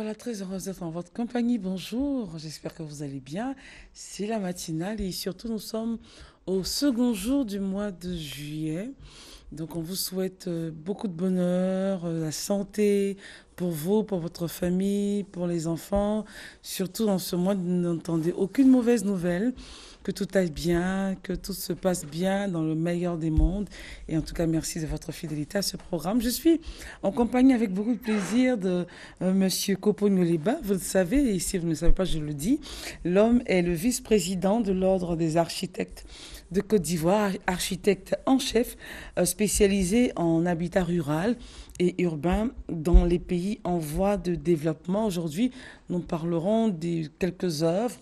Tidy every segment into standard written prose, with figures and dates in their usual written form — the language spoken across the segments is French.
Voilà, très heureuse d'être en votre compagnie. Bonjour, j'espère que vous allez bien. C'est la matinale et surtout nous sommes au second jour du mois de juillet. Donc on vous souhaite beaucoup de bonheur, la santé pour vous, pour votre famille, pour les enfants. Surtout dans ce mois, n'entendez aucune mauvaise nouvelle. Que tout aille bien, que tout se passe bien dans le meilleur des mondes. Et en tout cas, merci de votre fidélité à ce programme. Je suis en compagnie avec beaucoup de plaisir de Monsieur Kopo Nyoleba. Vous le savez, et si vous ne le savez pas, je le dis, l'homme est le vice-président de l'Ordre des architectes de Côte d'Ivoire, architecte en chef, spécialisé en habitat rural et urbain dans les pays en voie de développement. Aujourd'hui, nous parlerons de quelques œuvres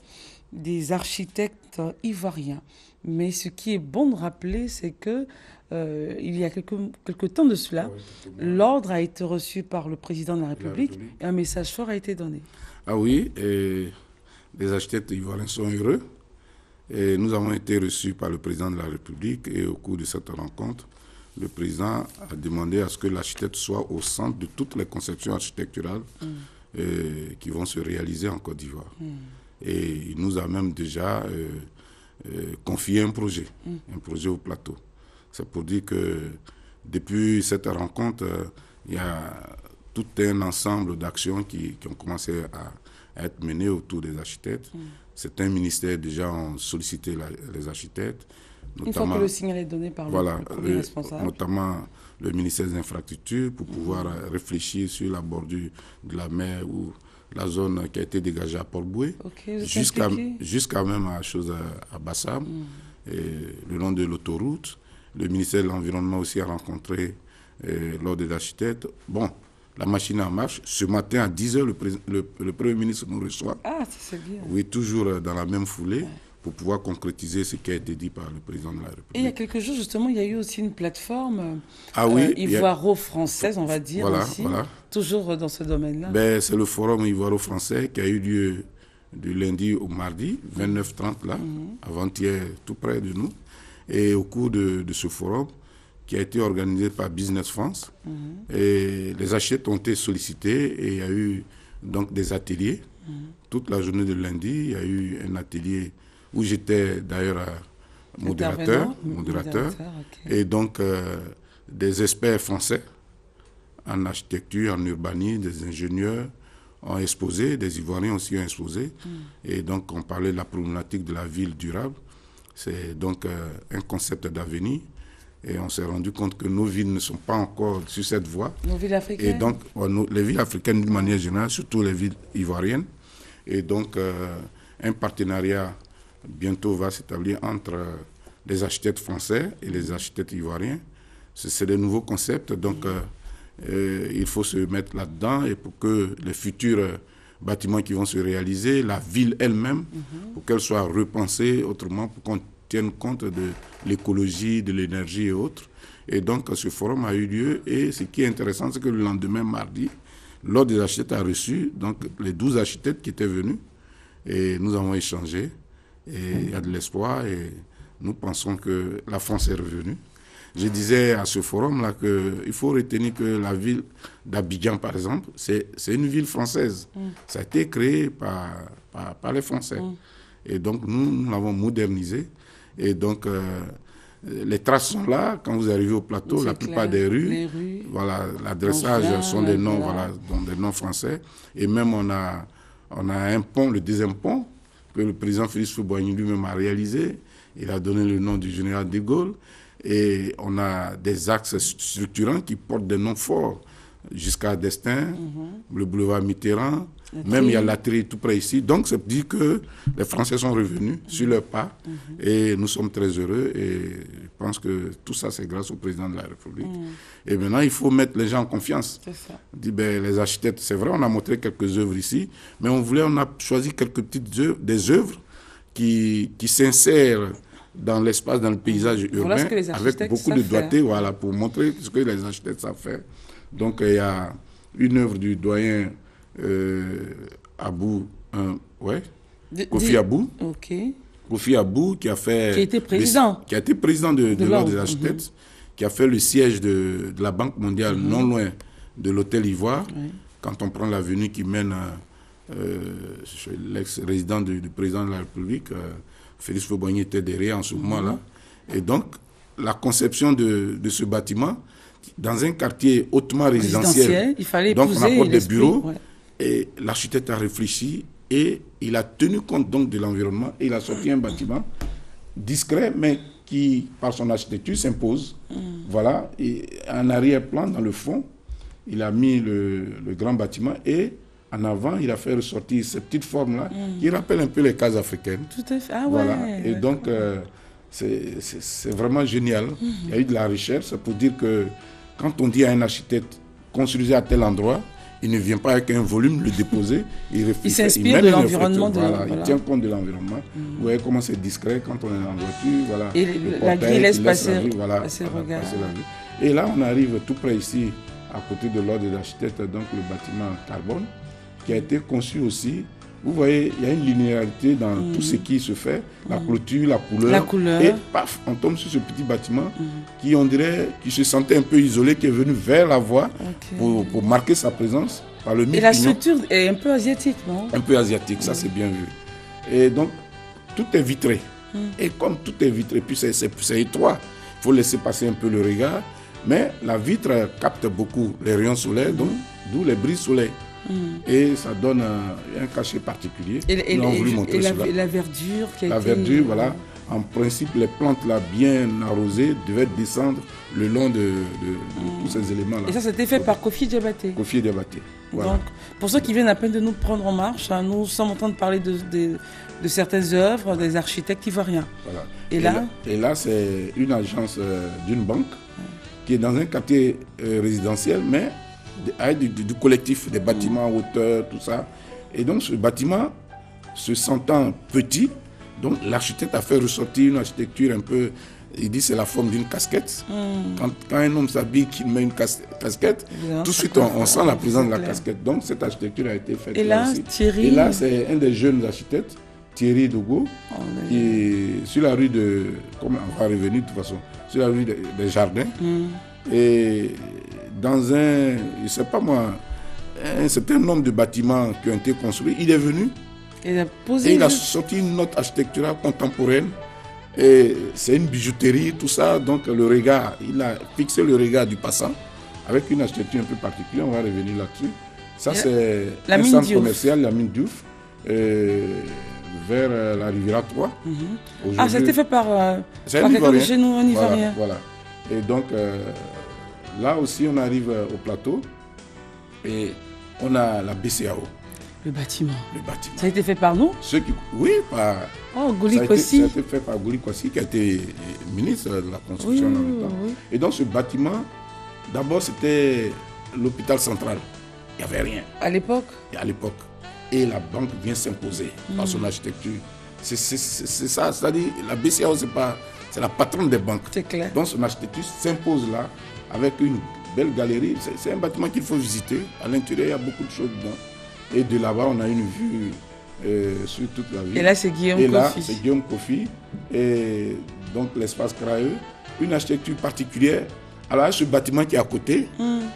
des architectes ivoiriens. Mais ce qui est bon de rappeler, c'est que il y a quelques temps de cela, l'ordre a été reçu par le président de la République et un message fort a été donné. Ah oui, et les architectes ivoiriens sont heureux. Et nous avons été reçus par le président de la République et au cours de cette rencontre, le président a demandé à ce que l'architecte soit au centre de toutes les conceptions architecturales qui vont se réaliser en Côte d'Ivoire. Et il nous a même déjà confié un projet au plateau. C'est pour dire que depuis cette rencontre, il y a tout un ensemble d'actions qui ont commencé à être menées autour des architectes. Certains ministères déjà ont sollicité les architectes. Une fois que le signal est donné par le premier responsable. Notamment le ministère des Infrastructures pour pouvoir réfléchir sur la bordure de la mer ou la zone qui a été dégagée à Port-Boué, jusqu'à même à Bassam, et le long de l'autoroute. Le ministère de l'Environnement aussi a rencontré l'Ordre des architectes. Bon, la machine en marche. Ce matin à 10h, le Premier ministre nous reçoit. Ah, c'est bien. Oui, toujours dans la même foulée. Pour pouvoir concrétiser ce qui a été dit par le président de la République. Et il y a quelques jours, justement, il y a eu aussi une plateforme ivoiro-française, on va dire, toujours dans ce domaine-là. Ben, c'est le forum ivoiro-français qui a eu lieu du lundi au mardi, 29-30, là, avant-hier, tout près de nous. Et au cours de ce forum, qui a été organisé par Business France, et les architectes ont été sollicités et il y a eu donc des ateliers. Toute la journée de lundi, il y a eu un atelier où j'étais d'ailleurs modérateur et donc des experts français en architecture, en urbanisme, des ingénieurs ont exposé, des Ivoiriens aussi ont exposé, et donc on parlait de la problématique de la ville durable. C'est donc un concept d'avenir, et on s'est rendu compte que nos villes ne sont pas encore sur cette voie. Nos villes africaines. Et donc les villes africaines d'une manière générale, surtout les villes ivoiriennes, et donc un partenariat bientôt va s'établir entre les architectes français et les architectes ivoiriens. C'est des nouveaux concepts, donc il faut se mettre là-dedans, et pour que les futurs bâtiments qui vont se réaliser, la ville elle-même, pour qu'elle soit repensée autrement, pour qu'on tienne compte de l'écologie, de l'énergie et autres. Et donc ce forum a eu lieu, et ce qui est intéressant, c'est que le lendemain, mardi, l'Ordre des architectes a reçu donc, les 12 architectes qui étaient venus, et nous avons échangé. Et il y a de l'espoir, et nous pensons que la France est revenue. Je disais à ce forum-là qu'il faut retenir que la ville d'Abidjan, par exemple, c'est une ville française. Ça a été créé par les Français. Et donc, nous l'avons modernisé. Et donc, les traces sont là. Quand vous arrivez au plateau, la plupart des rues, voilà, l'adressage sont des noms, donc des noms français. Et même, on a un pont, le deuxième pont, que le président Félix Houphouët-Boigny lui-même a réalisé. Il a donné le nom du général de Gaulle. Et on a des axes structurants qui portent des noms forts, jusqu'à Destin, le boulevard Mitterrand, même il y a l'Atelier tout près ici. Donc, ça dit que les Français sont revenus sur leur pas, et nous sommes très heureux, et je pense que tout ça, c'est grâce au président de la République. Et maintenant, il faut mettre les gens en confiance. C'est ça. On dit, ben, les architectes, c'est vrai, on a montré quelques œuvres ici, mais on a choisi quelques petites œuvres, des œuvres qui s'insèrent dans l'espace, dans le paysage urbain, avec beaucoup de doigté, voilà, pour montrer ce que les architectes savent faire. Donc, il y a une œuvre du doyen Kofi Abou. Ok. Kofi Abou, qui a été président de l'Ordre des architectes, qui a fait le siège de la Banque mondiale non loin de l'Hôtel Ivoire. quand on prend l'avenue qui mène chez l'ex-résident du président de la République, Félix Faubagny était derrière en ce moment-là. Et donc, la conception de ce bâtiment, dans un quartier hautement résidentiel, il fallait donc on apporte des bureaux, ouais. Et l'architecte a réfléchi et il a tenu compte donc de l'environnement et il a sorti un bâtiment discret, mais qui, par son architecture, s'impose. Voilà, et en arrière-plan, dans le fond, il a mis le grand bâtiment et en avant, il a fait ressortir ces petites formes-là qui rappellent un peu les cases africaines. Tout à fait. Ah ouais. Voilà. Et donc, c'est vraiment génial. Il y a eu de la recherche pour dire que quand on dit à un architecte, construisez à tel endroit, il ne vient pas avec un volume le déposer. Il s'inspire de l'environnement. Voilà, il tient compte de l'environnement. Vous voyez comment c'est discret quand on est en voiture. Voilà, et la grille laisse passer le regard. Et là, on arrive tout près ici, à côté de l'ordre des architectes, donc le bâtiment Carbone, qui a été conçu aussi. Vous voyez, il y a une linéarité dans tout ce qui se fait, la clôture, la couleur. Et paf, on tombe sur ce petit bâtiment qui, on dirait, qui se sentait un peu isolé, qui est venu vers la voie pour marquer sa présence par le mur. Et la structure est un peu asiatique, non? Un peu asiatique, ça c'est bien vu. Et donc, tout est vitré. Et comme tout est vitré, puis c'est étroit, il faut laisser passer un peu le regard. Mais la vitre capte beaucoup les rayons solaires, donc d'où les brise soleil. Et ça donne un cachet particulier. Et la verdure qui a La verdure, voilà. En principe, les plantes là bien arrosées devaient descendre le long de tous ces éléments-là. Et ça, c'était fait par Kofi Diabaté. Kofi Diabaté. Voilà. Donc, pour ceux qui viennent à peine de nous prendre en marche, nous sommes en train de parler de certaines œuvres, des architectes ivoiriens. Voilà. Et là, c'est une agence d'une banque qui est dans un quartier résidentiel, mais avec du collectif, des bâtiments en hauteur, tout ça. Et donc, ce bâtiment, se sentant petit, donc l'architecte a fait ressortir une architecture un peu, il dit c'est la forme d'une casquette. Quand un homme s'habille, qu'il met une casquette, tout de suite on sent la présence de la casquette. Donc cette architecture a été faite là aussi. Thierry... Et là, c'est un des jeunes architectes, Thierry Dogo, qui est sur la rue de... Comme on va revenir de toute façon, sur la rue des Jardins. Et dans un, je ne sais pas moi, un certain nombre de bâtiments qui ont été construits, il est venu et il a sorti une note architecturale contemporaine. Et c'est une bijouterie, tout ça. Donc le regard, il a fixé le regard du passant avec une architecture un peu particulière. On va revenir là-dessus. Ça, c'est un centre commercial, la mine Diouf, vers la Riviera 3. Ah, c'était fait par quelqu'un de chez nous, un Ivoirien. Voilà. Et donc, là aussi, on arrive au plateau et on a la BCAO. Le bâtiment. Ça a été fait par nous? Oui, par... Oh, Gouli Kwasi. Ça a été fait par Gouli Kwasi, qui a été ministre de la construction en même temps. Et donc, ce bâtiment, d'abord, c'était l'hôpital central. Il n'y avait rien. À l'époque? À l'époque. Et la banque vient s'imposer par son architecture. C'est ça, c'est-à-dire, la BCAO, c'est la patronne des banques. C'est clair. Donc, son architecture s'impose là, avec une belle galerie. C'est un bâtiment qu'il faut visiter. À l'intérieur, il y a beaucoup de choses dedans. Et de là-bas, on a une vue sur toute la ville. Et là, c'est Guillaume Kofi. Et là, c'est Guillaume Kofi. Et donc, l'espace Craeux. Une architecture particulière. Alors, ce bâtiment qui est à côté,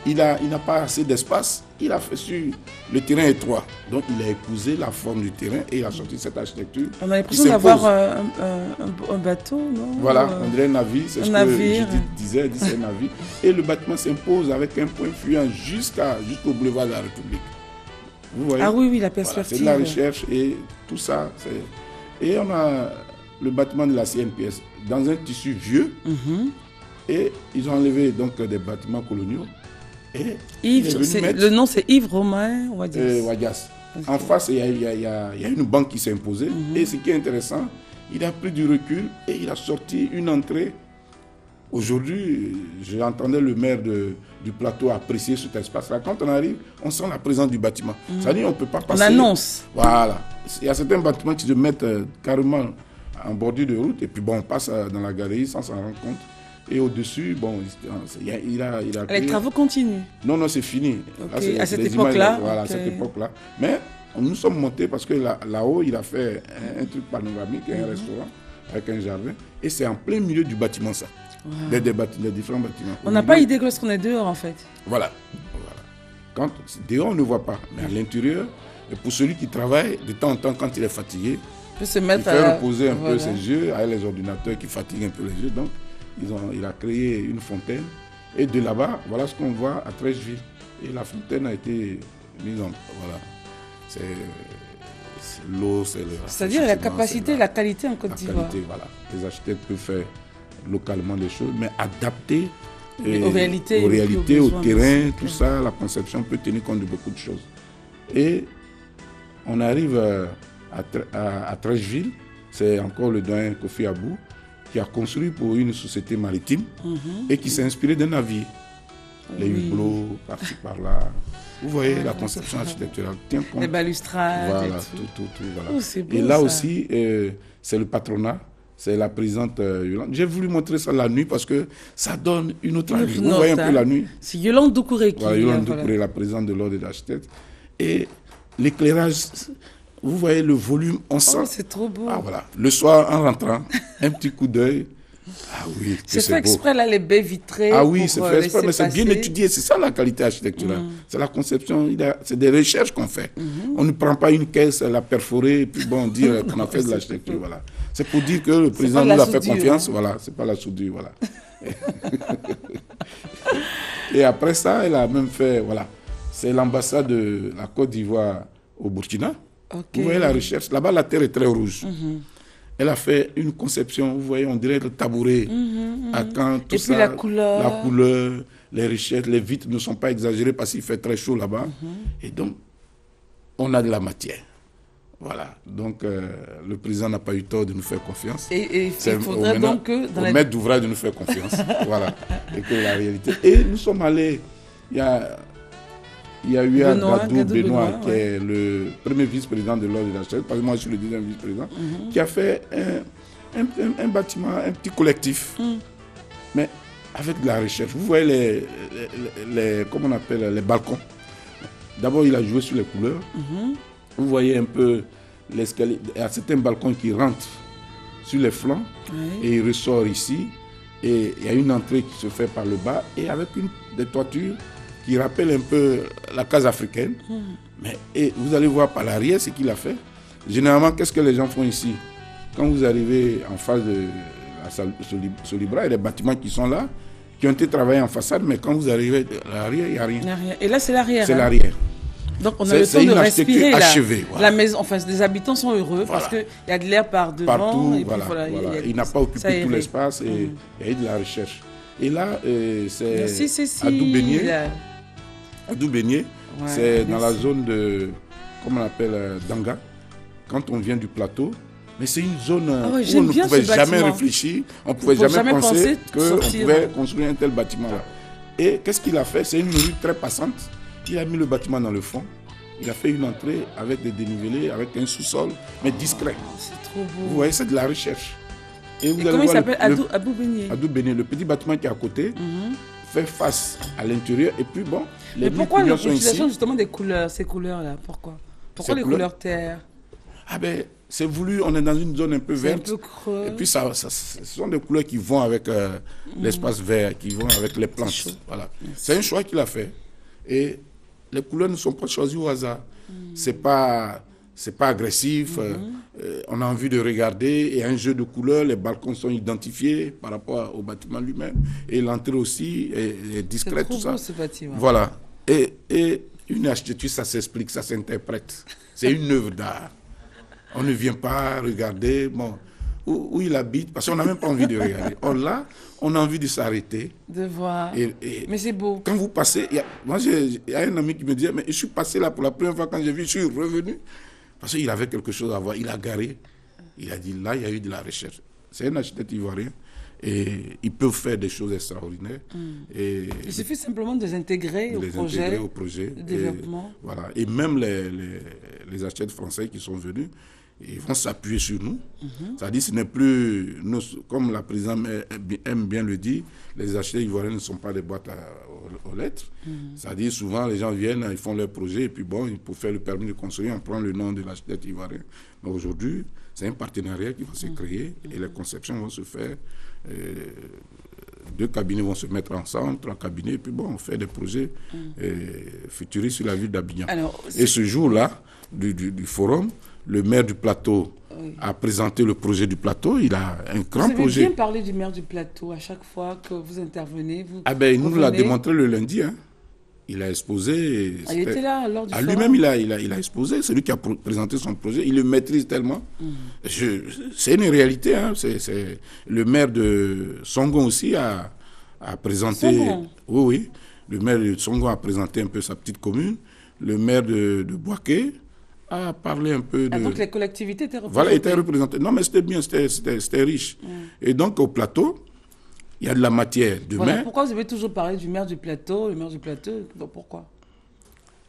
il n'a pas assez d'espace. Il a fait sur le terrain étroit. Donc, il a épousé la forme du terrain et il a sorti cette architecture. On a l'impression d'avoir un bateau, non? Voilà, on dirait un navire. C'est ce que Judith disait, elle dit c'est un navire. Et le bâtiment s'impose avec un point fluent jusqu'au boulevard de la République. Vous voyez? Ah oui, la perspective. Voilà, c'est de la recherche et tout ça. Et on a le bâtiment de la CNPS dans un tissu vieux. Et ils ont enlevé donc des bâtiments coloniaux. Et le nom c'est Yves Romain Wadias. Okay. En face, il y a une banque qui s'est imposée. Et ce qui est intéressant, il a pris du recul et il a sorti une entrée. Aujourd'hui, j'entendais le maire du plateau apprécier cet espace-là. Quand on arrive, on sent la présence du bâtiment. C'est-à-dire qu'on ne peut pas passer. On annonce. Voilà. Il y a certains bâtiments qui se mettent carrément en bordure de route et puis bon, on passe dans la galerie sans s'en rendre compte. Et au-dessus, bon, il a les travaux continuent? Non, c'est fini. Okay. Là, à cette époque-là? Voilà, okay. À cette époque-là. Mais nous sommes montés parce que là-haut, il a fait un truc panoramique, un restaurant avec un jardin. Et c'est en plein milieu du bâtiment, ça. Wow. Des différents bâtiments. On n'a pas idée lorsqu'on est dehors, en fait. Voilà. Dehors, on ne voit pas, mais à l'intérieur, et pour celui qui travaille, de temps en temps, quand il est fatigué, peut se mettre il fait reposer un peu ses yeux avec les ordinateurs qui fatiguent un peu les yeux. Donc, il a créé une fontaine. Et de là-bas, voilà ce qu'on voit à Treichville. Et la fontaine a été mise en... Voilà. C'est l'eau, c'est le... C'est-à-dire la capacité, la qualité en Côte d'Ivoire. Voilà. Les architectes peuvent faire localement des choses, mais adapter aux réalités, au terrain, tout ça, la conception peut tenir compte de beaucoup de choses. Et on arrive à Treichville, c'est encore le doyen Kofi Abou qui a construit pour une société maritime et qui s'est inspiré d'un navire. Les hublots, par-ci, par-là. Vous voyez, la conception architecturale tient compte. Les balustrades. Voilà, tout. Voilà. Beau, et là ça. aussi, c'est le patronat, c'est la présidente Yolande. J'ai voulu montrer ça la nuit parce que ça donne une autre allure. Vous voyez un peu la nuit. C'est Yolande Doucouré qui... Voilà, Yolande Doucouré, la présidente de l'Ordre des architectes. Et l'éclairage, vous voyez le volume, on sent... Oh, c'est trop beau. Ah voilà, le soir en rentrant, un petit coup d'œil. Ah oui, c'est fait exprès là, les baies vitrées. Ah oui, c'est fait exprès, mais c'est bien étudié. C'est ça la qualité architecturale. C'est la conception, c'est des recherches qu'on fait. On ne prend pas une caisse, la perforer, et puis bon, dire qu'on a fait de l'architecture. Voilà. C'est pour dire que le président nous a fait confiance. Voilà, c'est pas la soudure. Voilà. Et après ça, elle a même fait, voilà, c'est l'ambassade de la Côte d'Ivoire au Burkina. Vous voyez la recherche. Là-bas, la terre est très rouge. Elle a fait une conception, vous voyez, on dirait le tabouret. À quand, tout ça, puis la couleur, les richesses, les vitres ne sont pas exagérées parce qu'il fait très chaud là-bas. Et donc, on a de la matière. Voilà. Donc, le président n'a pas eu tort de nous faire confiance. Et il faudrait donc que... Au maître d'ouvrage de nous faire confiance. Voilà. Et que la réalité... Et nous sommes allés... Il y a eu Gadou Benoît, qui est le premier vice-président de l'Ordre des architectes, parce que moi je suis le deuxième vice-président, qui a fait un bâtiment, un petit collectif, mais avec de la recherche. Vous voyez comment on appelle, les balcons. D'abord, il a joué sur les couleurs. Vous voyez un peu l'escalier. Il y a certains balcons qui rentrent sur les flancs et il ressort ici. Et il y a une entrée qui se fait par le bas et avec des toitures qui rappelle un peu la case africaine. Mais et vous allez voir par l'arrière ce qu'il a fait. Généralement, qu'est-ce que les gens font ici? Quand vous arrivez en face de la salle Solibra, il y a des bâtiments qui sont là, qui ont été travaillés en façade, mais quand vous arrivez à l'arrière, il n'y a rien. Et là, c'est l'arrière. C'est l'arrière. Donc, on a le temps de respirer là. Achevée, voilà. La maison, enfin, les habitants sont heureux parce qu'il y a de l'air par devant. Partout, et puis, voilà. Il n'a pas occupé tout l'espace et il y a eu de la recherche. Et là, c'est Adou Beignet, c'est dans la zone de, comment on appelle, Danga, quand on vient du plateau. Mais c'est une zone où on ne pouvait jamais réfléchir, on ne pouvait jamais penser qu'on pouvait construire un tel bâtiment-là. Et qu'est-ce qu'il a fait? C'est une rue très passante. Il a mis le bâtiment dans le fond. Il a fait une entrée avec des dénivelés, avec un sous-sol, mais discret. C'est trop beau. Vous voyez, c'est de la recherche. Et comment il s'appelle? Adou Beignet. Adou Beignet, le petit bâtiment qui est à côté, fait face à l'intérieur. Et puis bon, mais pourquoi l'utilisation justement des couleurs, ces couleurs-là? Pourquoi les couleurs terre? Ah ben, c'est voulu, on est dans une zone un peu verte. C'est un peu creux. Et puis ce sont des couleurs qui vont avec l'espace vert, qui vont avec les plantes. Voilà. C'est un choix qu'il a fait. Et les couleurs ne sont pas choisies au hasard. C'est pas agressif. On a envie de regarder. Il y a un jeu de couleurs. Les balcons sont identifiés par rapport au bâtiment lui-même. Et l'entrée aussi est discrète. C'est trop beau, ça. ce bâtiment. Voilà. Et une architecture, ça s'explique, ça s'interprète. C'est une œuvre d'art. On ne vient pas regarder où il habite, parce qu'on n'a même pas envie de regarder. Là, on a envie de s'arrêter. De voir. Mais c'est beau. Quand vous passez, il y a un ami qui me dit, mais je suis passé là pour la première fois quand j'ai vu, je suis revenu. Parce qu'il avait quelque chose à voir. Il a garé. Il a dit, là, il y a eu de la recherche. C'est un architecte ivoirien. Et ils peuvent faire des choses extraordinaires. Il suffit simplement de les intégrer au projet de développement. Voilà. Et même les architectes français qui sont venus, ils vont s'appuyer sur nous. C'est-à-dire, ce n'est plus, comme la présidente aime bien le dire, les architectes ivoiriens ne sont pas des boîtes aux lettres. C'est-à-dire, souvent, les gens viennent, ils font leur projet, et puis bon, pour faire le permis de construire, on prend le nom de l'architecte ivoirien. Mais aujourd'hui, c'est un partenariat qui va se créer, et les conceptions vont se faire 2 cabinets vont se mettre ensemble, 3 cabinets, et puis bon, on fait des projets futuristes sur la ville d'Abidjan. Et ce jour-là, du forum, le maire du plateau a présenté le projet du plateau. Il a un grand projet. Vous avez bien parlé du maire du plateau à chaque fois que vous intervenez. Il nous l'a démontré le lundi. Hein. Il a exposé. Il était là lors du forum. Lui-même, il a exposé. C'est lui qui a présenté son projet. Il le maîtrise tellement. C'est une réalité. Hein. Le maire de Songon aussi a présenté. Songon. Oui. Le maire de Songon a présenté un peu sa petite commune. Le maire de Boaké a parlé un peu de... donc les collectivités étaient représentées. Voilà, étaient représentées. Non, mais c'était bien, c'était riche. Et donc, au plateau, il y a de la matière. Voilà, pourquoi vous avez toujours parlé du maire du plateau, le maire du plateau, pourquoi?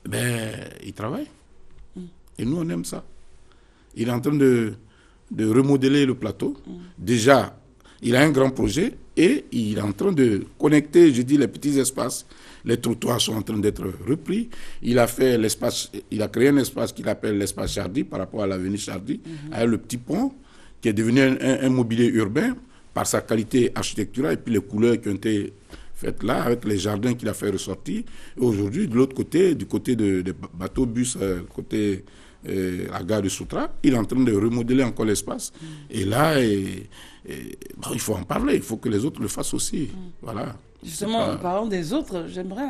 Il travaille. Et nous, on aime ça. Il est en train de remodeler le plateau. Déjà, il a un grand projet et il est en train de connecter, je dis, les petits espaces. Les trottoirs sont en train d'être repris. Il a créé un espace qu'il appelle l'espace Chardy par rapport à l'avenue Chardy, avec le petit pont qui est devenu un mobilier urbain par sa qualité architecturale et puis les couleurs qui ont été faites là, avec les jardins qu'il a fait ressortir. Et aujourd'hui, de l'autre côté, du côté des bateaux-bus, côté la gare de Soutra, il est en train de remodeler encore l'espace. Et là, il faut en parler. Il faut que les autres le fassent aussi. Voilà. Justement, en parlant des autres, j'aimerais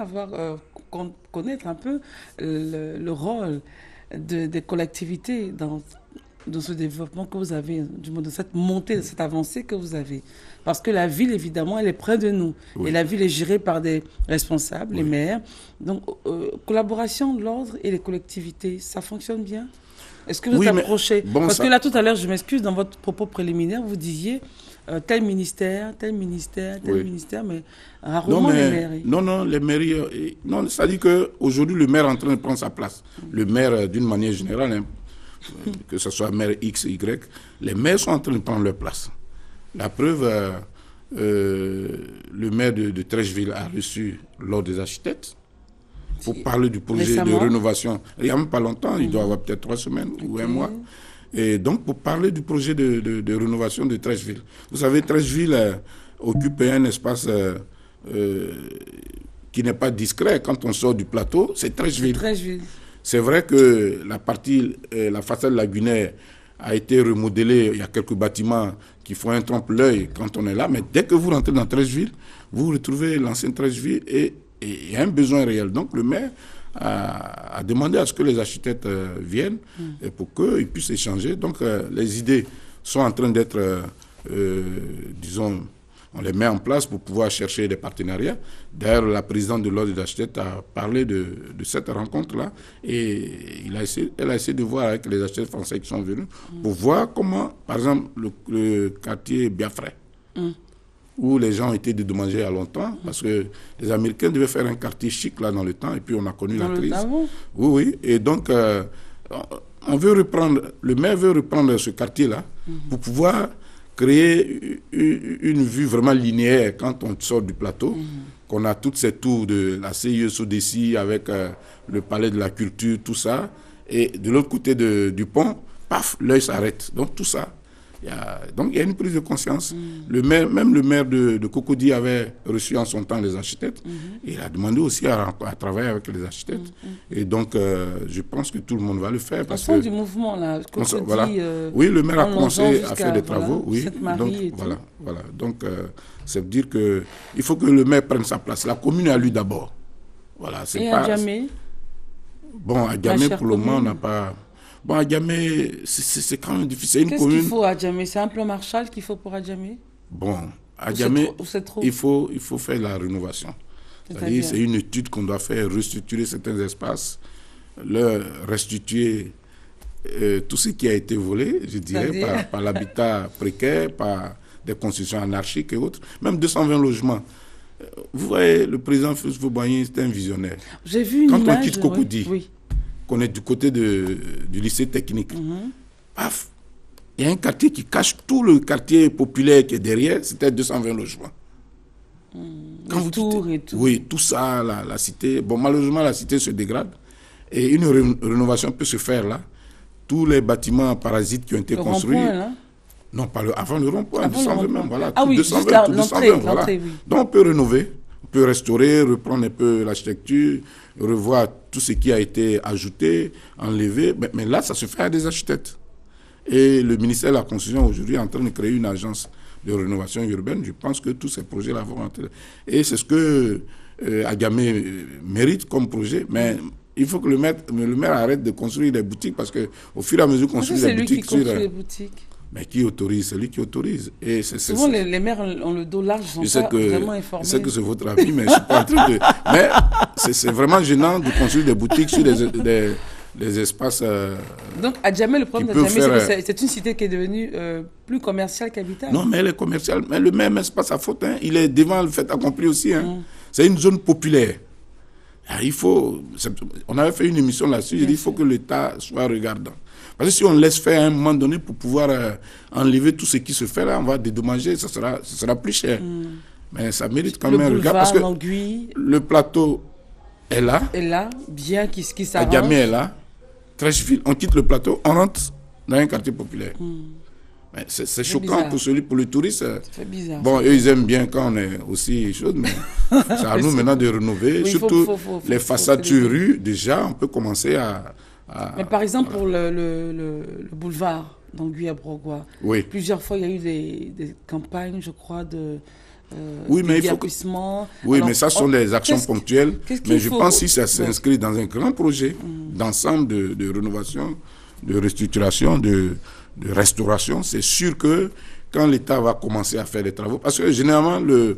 connaître un peu le rôle des collectivités dans ce développement que vous avez, du moins de cette montée, de cette avancée que vous avez. Parce que la ville, évidemment, elle est près de nous. Oui. Et la ville est gérée par des responsables, les maires. Donc, collaboration, l'ordre et les collectivités, ça fonctionne bien? Est-ce que vous êtes approché? Parce que là, tout à l'heure, je m'excuse, dans votre propos préliminaire, vous disiez tel ministère, mais rarement les mairies. Non, les mairies... non, c'est-à-dire qu'aujourd'hui, le maire est en train de prendre sa place. Le maire, d'une manière générale, hein, que ce soit maire X, Y, les maires sont en train de prendre leur place. La preuve, le maire de Trècheville a reçu l'ordre des architectes pour parler du projet de rénovation. Il n'y a même pas longtemps, il doit avoir peut-être 3 semaines ou 1 mois. Et donc, pour parler du projet de rénovation de Trècheville. Vous savez, Trècheville occupe un espace qui n'est pas discret. Quand on sort du plateau, c'est Trècheville. C'est vrai que la façade lagunaire a été remodelée. Il y a quelques bâtiments qui font un trompe-l'œil quand on est là. Mais dès que vous rentrez dans Trècheville, vous retrouvez l'ancienne Trècheville et il y a un besoin réel. Donc, le maire a demandé à ce que les architectes viennent et pour qu'ils puissent échanger. Donc, les idées sont en train d'être, disons, on les met en place pour pouvoir chercher des partenariats. D'ailleurs, la présidente de l'Ordre des architectes a parlé de cette rencontre-là et elle a essayé de voir avec les architectes français qui sont venus pour voir comment, par exemple, le quartier Biafra, où les gens ont été dédommagés il y a longtemps, parce que les Américains devaient faire un quartier chic là dans le temps, et puis on a connu la crise. Oui, et donc le maire veut reprendre ce quartier-là pour pouvoir créer une vue vraiment linéaire quand on sort du plateau, qu'on a toutes ces tours de la CIE Sodeci avec le palais de la culture, tout ça, et de l'autre côté du pont, paf, l'œil s'arrête. Donc tout ça. Il y a une prise de conscience. Même le maire de Cocody avait reçu en son temps les architectes. Et il a demandé aussi à travailler avec les architectes. Et donc, je pense que tout le monde va le faire. Parce que du mouvement, là, Cocody, voilà. Oui, le maire a commencé à faire des travaux. Voilà, oui. Sainte-Marie Voilà. Donc, ça veut dire qu'il faut que le maire prenne sa place. La commune est à lui d'abord. Voilà, et à Djamé? Bon, à Djamé, pour le moment, on n'a pas... Bon, Adjamé, c'est quand même difficile. Qu'est-ce qu'il faut à Adjamé? C'est un plan Marshall qu'il faut pour Adjamé? Bon, Adjamé, il faut faire la rénovation. C'est-à-dire, c'est une étude qu'on doit faire, restructurer certains espaces, leur restituer tout ce qui a été volé, je dirais, par l'habitat précaire, par des constructions anarchiques et autres. Même 220 logements. Vous voyez, le président Fousse-Fouboigny, c'est un visionnaire. J'ai vu une image. Quand on quitte Cocody, qu'on est du côté du lycée technique, paf, il y a un quartier qui cache tout le quartier populaire qui est derrière, c'était 220 logements. Quand vous tours et tout. Oui, tout ça, la cité. Bon, malheureusement, la cité se dégrade et une rénovation peut se faire là. Tous les bâtiments parasites qui ont été construits. Là. Non, pas avant le rond-point, Avant le 220 rond-point. même, voilà. Ah tout oui, 220, juste tout 220, voilà. l'entrée, oui. Donc on peut rénover, on peut restaurer, reprendre un peu l'architecture, revoir tout ce qui a été ajouté, enlevé. Mais là, ça se fait à des architectes. Et le ministère de la Construction aujourd'hui est en train de créer une agence de rénovation urbaine. Je pense que tous ces projets-là vont rentrer. Et c'est ce que Agamé mérite comme projet. Mais il faut que le maire arrête de construire des boutiques parce qu'au fur et à mesure qu'on construit des boutiques... C'est lui qui construit les boutiques. Mais qui autorise? C'est lui qui autorise. Et souvent, les maires ont le dos large, ils ne sont pas vraiment informés. Je sais que c'est votre avis, mais je ne suis pas en train de... Mais c'est vraiment gênant de construire des boutiques sur des espaces... Donc, à Djamé, le problème d'Adjamé, c'est que c'est une cité qui est devenue plus commerciale qu'habitable. Non, mais elle est commerciale. Mais le maire, ce n'est pas sa faute. Hein. Il est devant le fait accompli aussi. Hein. C'est une zone populaire. On avait fait une émission là-dessus. J'ai dit qu'il faut que l'État soit regardant. Parce que si on laisse faire à un moment donné pour pouvoir enlever tout ce qui se fait là, on va dédommager, ça sera plus cher. Mais ça mérite quand même un regard. Parce que le plateau est là. Est là, bien qui s'arrange. Agamé est là. Trècheville, on quitte le plateau, on rentre dans un quartier populaire. C'est choquant pour le touriste. C'est bizarre. Bon, eux, ils aiment bien quand on est aussi chaud, mais c'est à nous maintenant de rénover. Oui, surtout les façades sur rue, déjà, on peut commencer à... Mais par exemple, pour le boulevard d'Anguille à Brogua, plusieurs fois, il y a eu des campagnes, je crois, de... oui, mais il faut oui, alors, mais ça sont des actions ponctuelles. Mais je pense que si ça s'inscrit dans un grand projet d'ensemble de rénovation, de restructuration, de restauration, c'est sûr que quand l'État va commencer à faire des travaux, parce que généralement, le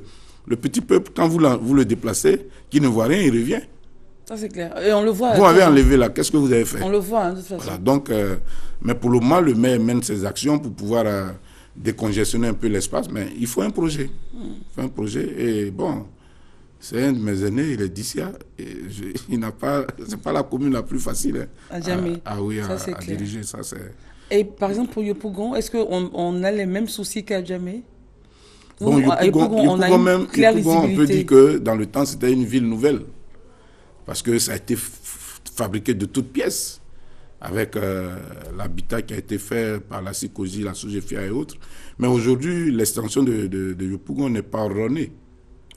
petit peuple, quand vous le déplacez, qui ne voit rien, il revient. Ça, c'est clair. Et on le voit. Vous avez enlevé là, qu'est-ce que vous avez fait? On le voit, de toute façon. Voilà, donc, mais pour le moment, le maire mène ses actions pour pouvoir décongestionner un peu l'espace, mais il faut un projet. Il faut un projet. Et bon, c'est un de mes aînés, il est d'ici. Il n'a pas... C'est pas la commune la plus facile. À Djamé. À diriger. Ça, et par exemple, pour Yopougon, est-ce qu'on a les mêmes soucis qu'à Djamé? Bon, Yopougon, on peut dire que dans le temps, c'était une ville nouvelle. Parce que ça a été fabriqué de toutes pièces, avec l'habitat qui a été fait par la SICOGI, la SOGEFIA et autres. Mais aujourd'hui, l'extension de Yopougon n'est pas ordonnée.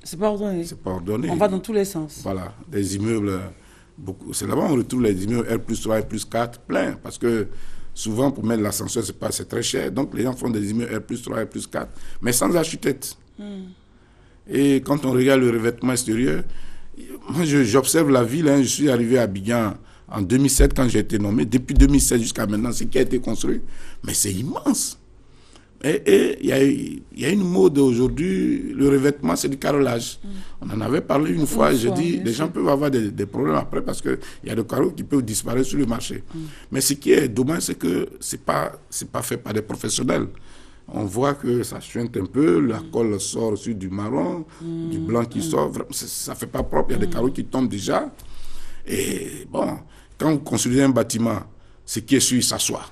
C'est pas ordonné. C'est pas ordonné. On va dans tous les sens. Voilà, des immeubles, c'est là-bas on retrouve les immeubles R+3, R+4 pleins, parce que souvent pour mettre l'ascenseur, c'est très cher. Donc les gens font des immeubles R+3, R+4, mais sans architecte. Et quand on regarde le revêtement extérieur, moi j'observe la ville, je suis arrivé à Abidjan en 2007 quand j'ai été nommé. Depuis 2007 jusqu'à maintenant, ce qui a été construit, mais c'est immense. Et il y a une mode aujourd'hui, le revêtement, c'est du carrelage. On en avait parlé une fois, j'ai dit, les gens peuvent avoir des problèmes après parce qu'il y a des carreaux qui peuvent disparaître sur le marché. Mais ce qui est dommage, c'est que ce n'est pas fait par des professionnels. On voit que ça chuinte un peu, la colle sort sur du marron, du blanc qui sort, ça ne fait pas propre, il y a des carreaux qui tombent déjà. Et bon, quand vous construisez un bâtiment, ce qui est sûr, il s'assoit.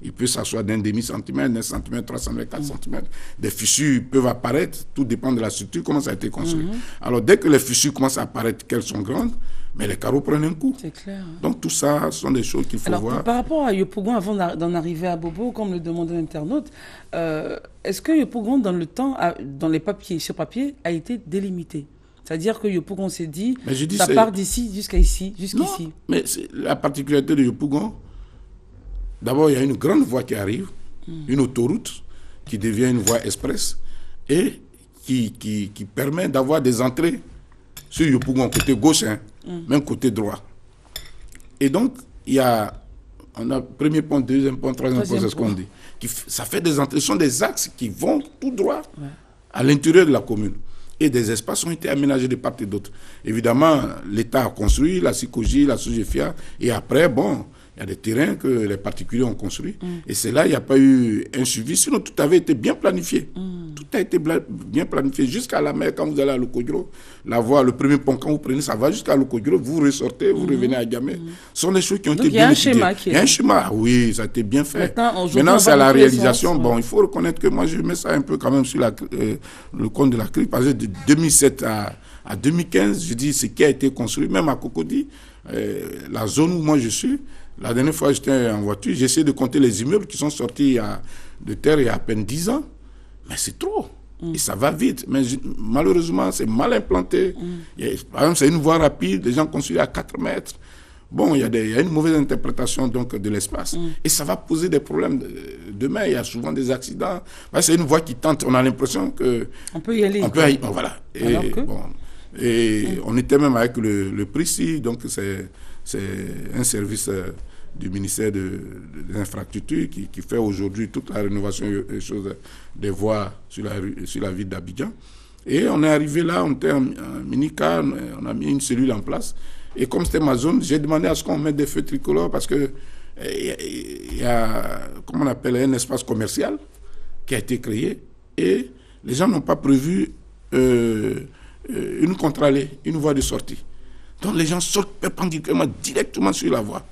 Il peut s'asseoir d'un demi-centimètre, d'un centimètre, 3 centimètres, 4 centimètres. Des fissures peuvent apparaître, tout dépend de la structure, comment ça a été construit. Alors, dès que les fissures commencent à apparaître, qu'elles sont grandes, mais les carreaux prennent un coup. C'est clair. Donc, tout ça sont des choses qu'il faut voir. Par rapport à Yopougon, avant d'en arriver à Bobo, comme le demandait l'internaute, est-ce que Yopougon, dans le temps, dans les papiers, sur papier, a été délimité? C'est-à-dire que Yopougon s'est dit, ça part d'ici jusqu'à ici, jusqu'ici. Non, mais la particularité de Yopougon, d'abord, il y a une grande voie qui arrive, une autoroute qui devient une voie express et qui permet d'avoir des entrées sur Yopougon, côté gauche, même côté droit. Et donc, on a premier pont, deuxième pont, troisième pont, c'est ce qu'on dit. Ça fait des entrées, ce sont des axes qui vont tout droit à l'intérieur de la commune. Et des espaces ont été aménagés de part et d'autre. Évidemment, l'État a construit, la SICOGI, la SOGEFIA, et après, bon, il y a des terrains que les particuliers ont construits. Et c'est là, il n'y a pas eu un suivi. Sinon, tout avait été bien planifié. Tout a été bien planifié. Jusqu'à la mer, quand vous allez à Lokodjo, la voie, le premier pont, quand vous prenez, ça va jusqu'à Lokodjo, vous ressortez, vous revenez à Djamé. Ce sont des choses qui ont été bien étudiées. Il y a un schéma. Oui, ça a été bien fait. Maintenant c'est à la réalisation. Bon, il faut reconnaître que moi, je mets ça un peu quand même sur le compte de la crise. Parce que de 2007 à 2015, je dis ce qui a été construit, même à Cocody, la zone où moi je suis, La dernière fois, j'étais en voiture, j'ai essayé de compter les immeubles qui sont sortis de terre il y a à peine 10 ans. Mais c'est trop. Et ça va vite. Mais malheureusement, c'est mal implanté. Par exemple, c'est une voie rapide, les gens construisent à 4 mètres. Bon, il y a une mauvaise interprétation donc, de l'espace. Et ça va poser des problèmes. Demain, il y a souvent des accidents. C'est une voie qui tente. On a l'impression que... On peut y aller. Bon, voilà. Et on était même avec le PRISI, donc c'est un service du ministère des Infrastructures qui fait aujourd'hui toute la rénovation des voies sur la ville d'Abidjan. Et on est arrivé là, on était en mini-car, on a mis une cellule en place. Et comme c'était ma zone, j'ai demandé à ce qu'on mette des feux tricolores parce que il y a, comment on appelle, un espace commercial qui a été créé et les gens n'ont pas prévu une contre-allée, une voie de sortie. Donc les gens sortent perpendiculairement directement sur la voie.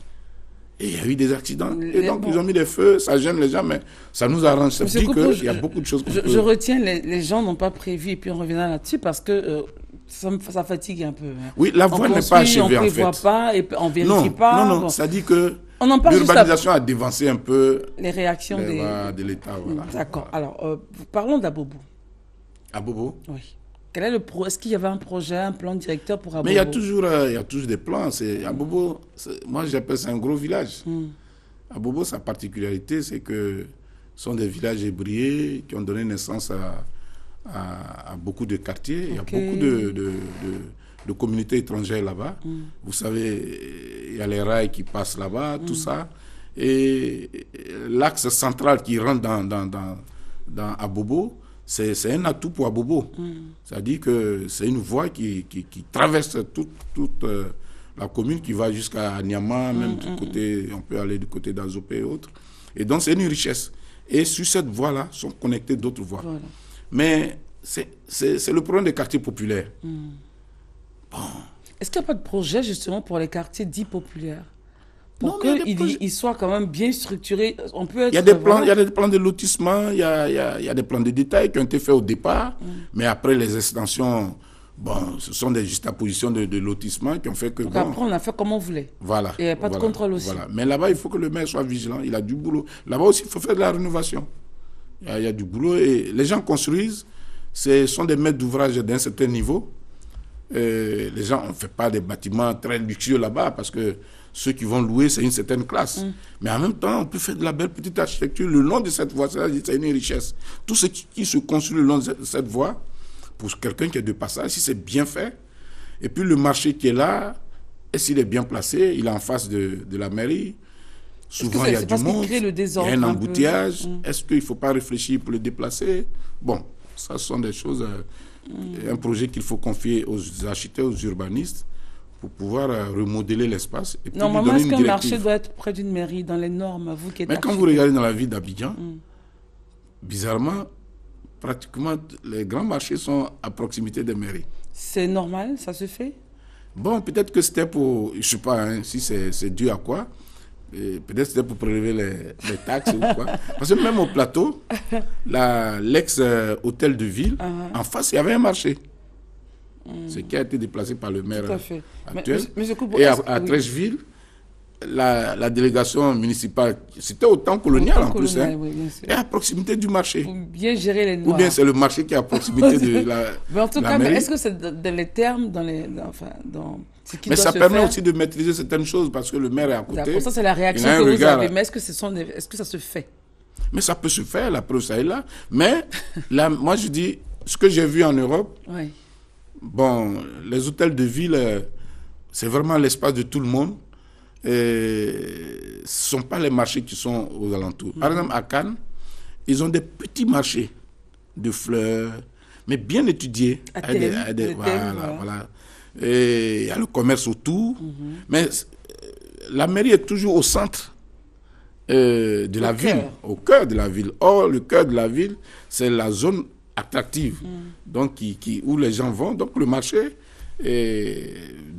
Et il y a eu des accidents. Et donc ils ont mis des feux, ça gêne les gens, mais ça nous arrange. Ça dit qu'il y a beaucoup de choses qu'on peut... Je retiens, les gens n'ont pas prévu, et puis on reviendra là-dessus parce que ça fatigue un peu. Hein. Oui, la voie n'est pas achevée en fait. On ne prévoit pas, et on ne vérifie pas. Non, ça dit que l'urbanisation a dévancé un peu les réactions de l'État. Voilà. D'accord. Alors, parlons d'Abobo. Abobo? Oui. Est-ce qu'il y avait un projet, un plan directeur pour Abobo? Mais il y a toujours des plans. Abobo, moi j'appelle ça un gros village. Abobo, sa particularité, c'est que ce sont des villages ébriés qui ont donné naissance à beaucoup de quartiers. Il y a beaucoup de communautés étrangères là-bas. Vous savez, il y a les rails qui passent là-bas, tout ça. Et l'axe central qui rentre dans Abobo, c'est un atout pour Abobo. C'est-à-dire que c'est une voie qui traverse toute la commune, qui va jusqu'à Niama, même du côté, on peut aller du côté d'Azopé et autres. Et donc c'est une richesse. Et sur cette voie-là sont connectées d'autres voies. Voilà. Mais c'est le problème des quartiers populaires. Bon. Est-ce qu'il n'y a pas de projet justement pour les quartiers dits populaires? Pour qu'ils soient quand même bien structurés, on peut être... Il y a des plans de lotissement, il y a des plans de détail qui ont été faits au départ, mais après les extensions, bon, ce sont des juxtapositions de lotissement qui ont fait que... Donc après, on a fait comme on voulait. Voilà. Et il n'y a pas de contrôle aussi. Voilà. Mais là-bas, il faut que le maire soit vigilant, il a du boulot. Là-bas aussi, il faut faire de la rénovation. Il y a du boulot et les gens construisent, ce sont des maîtres d'ouvrage d'un certain niveau. Les gens ne font pas des bâtiments très luxueux là-bas parce que ceux qui vont louer, c'est une certaine classe. Mais en même temps, on peut faire de la belle petite architecture le long de cette voie. C'est une richesse. Tout ce qui se construit le long de cette voie, pour quelqu'un qui est de passage, si c'est bien fait, et puis le marché qui est là, et s'il est bien placé, il est en face de la mairie, souvent il y a du monde, il y a un embouteillage. Est-ce qu'il ne faut pas réfléchir pour le déplacer? Bon, ça sont des choses, un projet qu'il faut confier aux architectes, aux urbanistes, pour pouvoir remodeler l'espace. Normalement, est-ce qu'un marché doit être près d'une mairie, dans les normes, vous qui êtes architecte? Quand vous regardez dans la ville d'Abidjan, bizarrement, pratiquement les grands marchés sont à proximité des mairies. C'est normal, ça se fait? Bon, peut-être que c'était pour, je ne sais pas si c'est dû à quoi, peut-être c'était pour prélever les taxes ou quoi. Parce que même au plateau, l'ex-hôtel de ville, en face, il y avait un marché. Ce qui a été déplacé par le maire actuel. Et à Trècheville, la délégation municipale, c'était au temps colonial en plus, et à proximité du marché. Pour bien gérer les Noirs. Ou bien c'est le marché qui est à proximité de la mais en tout cas, est-ce que c'est dans les termes, mais ça permet aussi de maîtriser certaines choses parce que le maire est à côté. D'accord, ça c'est la réaction que vous avez, mais est-ce que ça se fait? Mais ça peut se faire, la preuve ça est là. Mais là, moi je dis, ce que j'ai vu en Europe, bon, les hôtels de ville, c'est vraiment l'espace de tout le monde. Et ce ne sont pas les marchés qui sont aux alentours. Par exemple, à Cannes, ils ont des petits marchés de fleurs, mais bien étudiés. Voilà. Et il y a le commerce autour. Mais la mairie est toujours au centre de la ville, au cœur de la ville. Or, le cœur de la ville, c'est la zone attractive, donc où les gens vont. Donc, le marché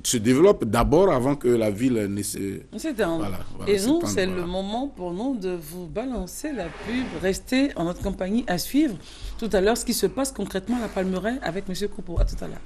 se développe d'abord avant que la ville ne se... Voilà, et nous, c'est le moment pour nous de vous balancer la pub. Restez en notre compagnie à suivre tout à l'heure ce qui se passe concrètement à la Palmeraie avec M. Koupo. À tout à l'heure.